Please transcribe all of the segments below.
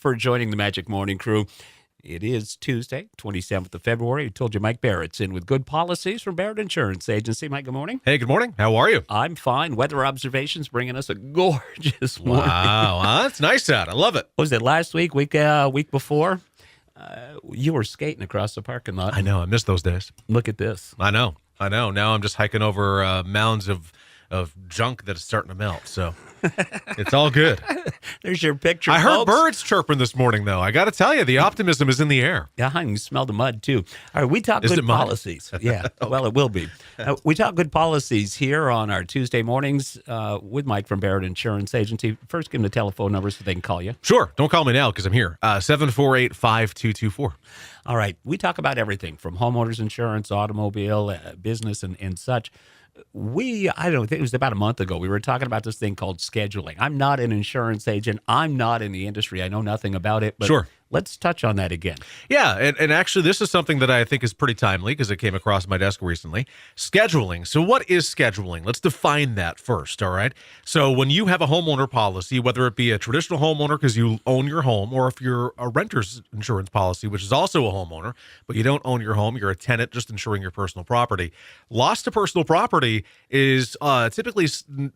for joining the Magic Morning Crew. It is Tuesday, 27th of February. I told you Mike Barrett's in with good policies from Barrett Insurance Agency. Mike, good morning. Hey, good morning. How are you? I'm fine. Weather observations bringing us a gorgeous morning. Wow, it's nice out. I love it. What was it last week before? You were skating across the parking lot. I know. I miss those days. Look at this. I know. Now I'm just hiking over mounds of junk that's starting to melt. So it's all good. There's your picture, I heard folks. birds chirping this morning, though. I got to tell you, the optimism is in the air. Yeah, and you smell the mud, too. All right, we talk Is good it mud? policies. Yeah, well, it will be. We talk good policies here on our Tuesday mornings with Mike from Barrett Insurance Agency. First, give them the telephone number so they can call you. Sure. Don't call me now because I'm here. 748-5224. All right, we talk about everything from homeowners insurance, automobile, business, and such. I don't think it was about a month ago, we were talking about this thing called scheduling. I'm not an insurance agent. I'm not in the industry. I know nothing about it, but Sure. Let's touch on that again. Yeah, and actually this is something that I think is pretty timely because it came across my desk recently. Scheduling. So what is scheduling? Let's define that first, all right? So when you have a homeowner policy, whether it be a traditional homeowner because you own your home, or if you're a renter's insurance policy, which is also a homeowner, but you don't own your home, you're a tenant just insuring your personal property. Loss to personal property is typically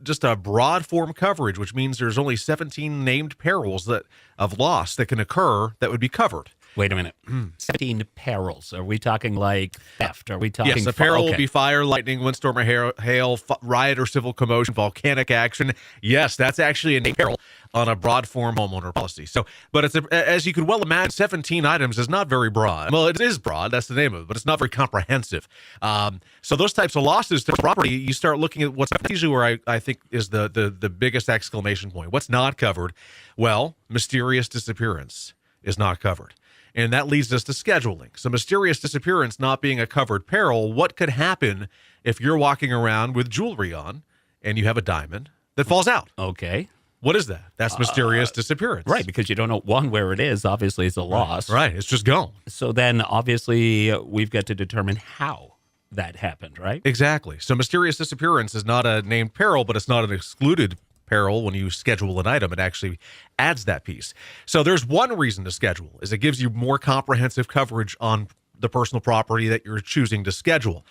just a broad form coverage, which means there's only 17 named perils of loss that can occur that would be covered. Wait a minute. 17 perils. Are we talking like theft? Are we talking... Yes, a peril will okay. be fire, lightning, windstorm, or hail, riot or civil commotion, volcanic action. Yes, that's actually a named peril on a broad form homeowner policy. So, but it's as you could well imagine, 17 items is not very broad. Well, it is broad. That's the name of it, but it's not very comprehensive. So those types of losses to property, you start looking at what's usually where I think is the biggest exclamation point. What's not covered? Well, mysterious disappearance is not covered. And that leads us to scheduling. So mysterious disappearance not being a covered peril, what could happen if you're walking around with jewelry on and you have a diamond that falls out? Okay. What is that? That's mysterious disappearance. Right, because you don't know, one, where it is. Obviously, it's a loss. Right, it's just gone. So then, obviously, we've got to determine how that happened, right? Exactly. So mysterious disappearance is not a named peril, but it's not an excluded peril. When you schedule an item, it actually adds that piece. So there's one reason to schedule, is it gives you more comprehensive coverage on the personal property that you're choosing to schedule.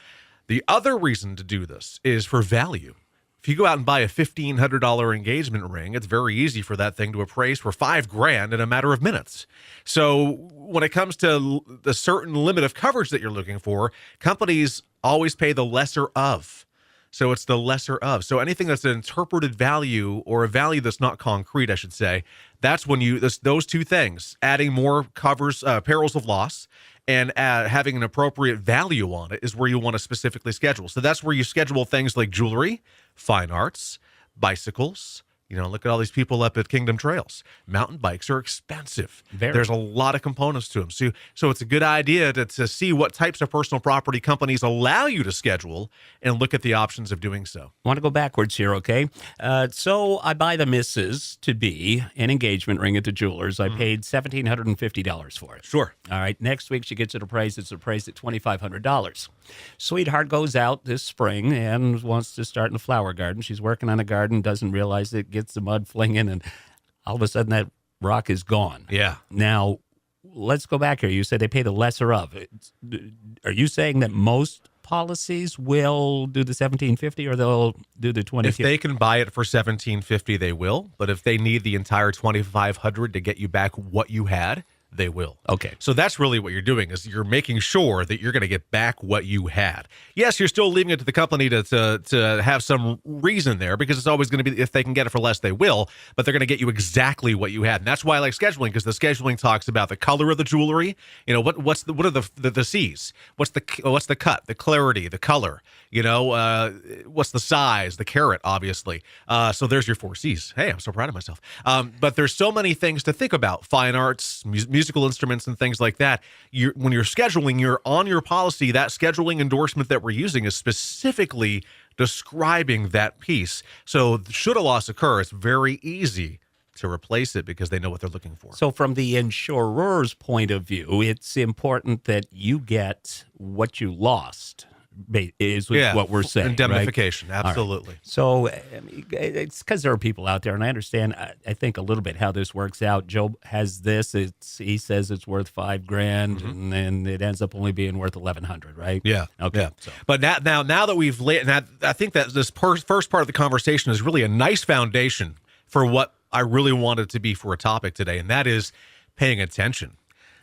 The other reason to do this is for value. If you go out and buy a $1,500 engagement ring, it's very easy for that thing to appraise for $5,000 in a matter of minutes. So when it comes to the certain limit of coverage that you're looking for, companies always pay the lesser of. So it's the lesser of. So anything that's an interpreted value, or a value that's not concrete, I should say, that's when those two things, adding more covers perils of loss and having an appropriate value on it, is where you want to specifically schedule. So that's where you schedule things like jewelry, fine arts, bicycles. Look at all these people up at Kingdom Trails. Mountain bikes are expensive. There's a lot of components to them. So it's a good idea to see what types of personal property companies allow you to schedule and look at the options of doing so. I want to go backwards here, okay? So I buy the Mrs.-to-be an engagement ring at the jeweler's. I paid $1,750 for it. Sure. All right, next week she gets it appraised. It's appraised at $2,500. Sweetheart goes out this spring and wants to start in a flower garden. She's working on a garden, doesn't realize it, gets the mud flinging, and all of a sudden that rock is gone. Yeah. Now, let's go back here. You said they pay the lesser of. Are you saying that most policies will do the $1,750 or they'll do the $2,500? If they can buy it for $1,750, they will. But if they need the entire $2,500 to get you back what you had, they will. Okay. So that's really what you're doing, is you're making sure that you're going to get back what you had. Yes, you're still leaving it to the company to have some reason there, because it's always going to be, if they can get it for less, they will, but they're going to get you exactly what you had. And that's why I like scheduling, because the scheduling talks about the color of the jewelry. What are the C's? What's the cut, the clarity, the color? What's the size, the carat, obviously. So there's your 4 C's. Hey, I'm so proud of myself. But there's so many things to think about. Fine arts, musical instruments, and things like that. When you're scheduling, you're on your policy. That scheduling endorsement that we're using is specifically describing that piece. So should a loss occur, it's very easy to replace it because they know what they're looking for. So from the insurer's point of view, it's important that you get what you lost, is Yeah, what we're saying. Right? indemnification, All right. absolutely. So I mean, it's because there are people out there, and I understand. I think a little bit how this works out. Joe has this. He says it's worth $5,000, and then it ends up only being worth 1,100. Right? Yeah. Okay. Yeah. So. But now that we've laid, and I think that this first part of the conversation is really a nice foundation for what I really wanted to be for a topic today, and that is paying attention.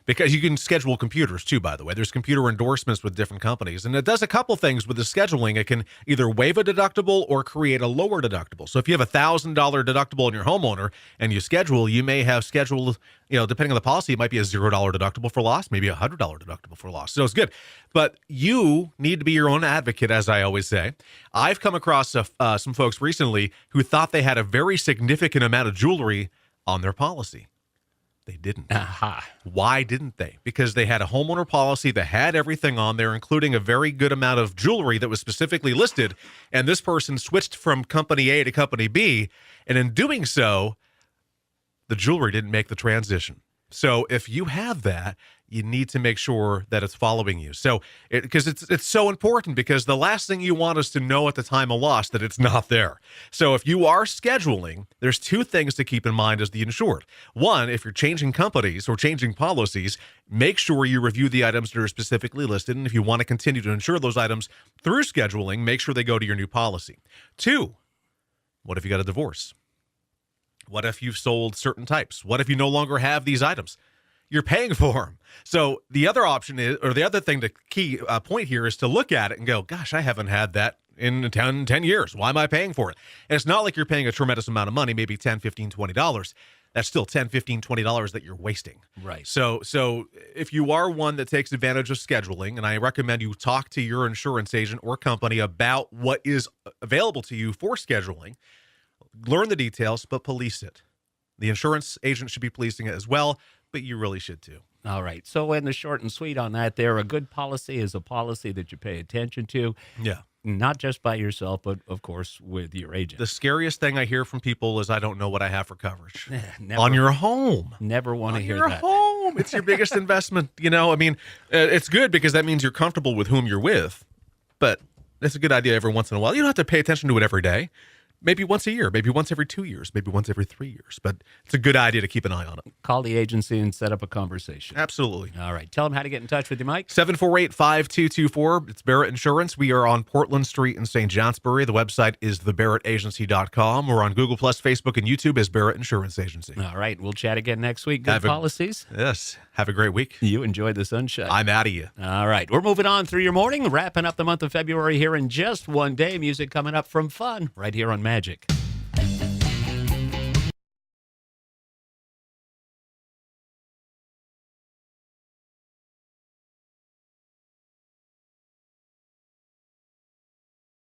Because you can schedule computers too, by the way. There's computer endorsements with different companies. And it does a couple things with the scheduling. It can either waive a deductible or create a lower deductible. So if you have $1,000 deductible on your homeowner and you schedule, you may have scheduled, depending on the policy, it might be a $0 deductible for loss, maybe a $100 deductible for loss. So it's good. But you need to be your own advocate, as I always say. I've come across some folks recently who thought they had a very significant amount of jewelry on their policy. They didn't. Aha. Why didn't they? Because they had a homeowner policy that had everything on there, including a very good amount of jewelry that was specifically listed. And this person switched from company A to company B. And in doing so, the jewelry didn't make the transition. So if you have that, you need to make sure that it's following you. So because it's so important, because the last thing you want is to know at the time of loss that it's not there. So if you are scheduling, there's two things to keep in mind as the insured. One, if you're changing companies or changing policies, make sure you review the items that are specifically listed. And if you want to continue to insure those items through scheduling, make sure they go to your new policy. Two, what if you got a divorce? What if you've sold certain types? What if you no longer have these items? You're paying for them. So the other option is, or the other thing, the key point here is to look at it and go, gosh, I haven't had that in 10 years. Why am I paying for it? And it's not like you're paying a tremendous amount of money, maybe $10, $15, $20. That's still $10, $15, $20 that you're wasting. Right. So if you are one that takes advantage of scheduling, and I recommend you talk to your insurance agent or company about what is available to you for scheduling, learn the details, but police it. The insurance agent should be policing it as well, but you really should too. All right. So in the short and sweet on that, there, a good policy is a policy that you pay attention to. Yeah. Not just by yourself, but of course with your agent. The scariest thing I hear from people is, I don't know what I have for coverage. Never, On your home. never want to hear Your that. home. It's your biggest investment. It's good because that means you're comfortable with whom you're with, but it's a good idea every once in a while. You don't have to pay attention to it every day. Maybe once a year, maybe once every 2 years, maybe once every 3 years. But it's a good idea to keep an eye on it. Call the agency and set up a conversation. Absolutely. All right. Tell them how to get in touch with you, Mike. 748-5224. It's Barrett Insurance. We are on Portland Street in St. Johnsbury. The website is thebarrettagency.com. We're on Google+, Facebook, and YouTube as Barrett Insurance Agency. All right. We'll chat again next week. Good policies. Yes. Have a great week. You enjoyed the sunshine. I'm out of you. All right. We're moving on through your morning, wrapping up the month of February here in just one day. Music coming up from Fun right here on Magic.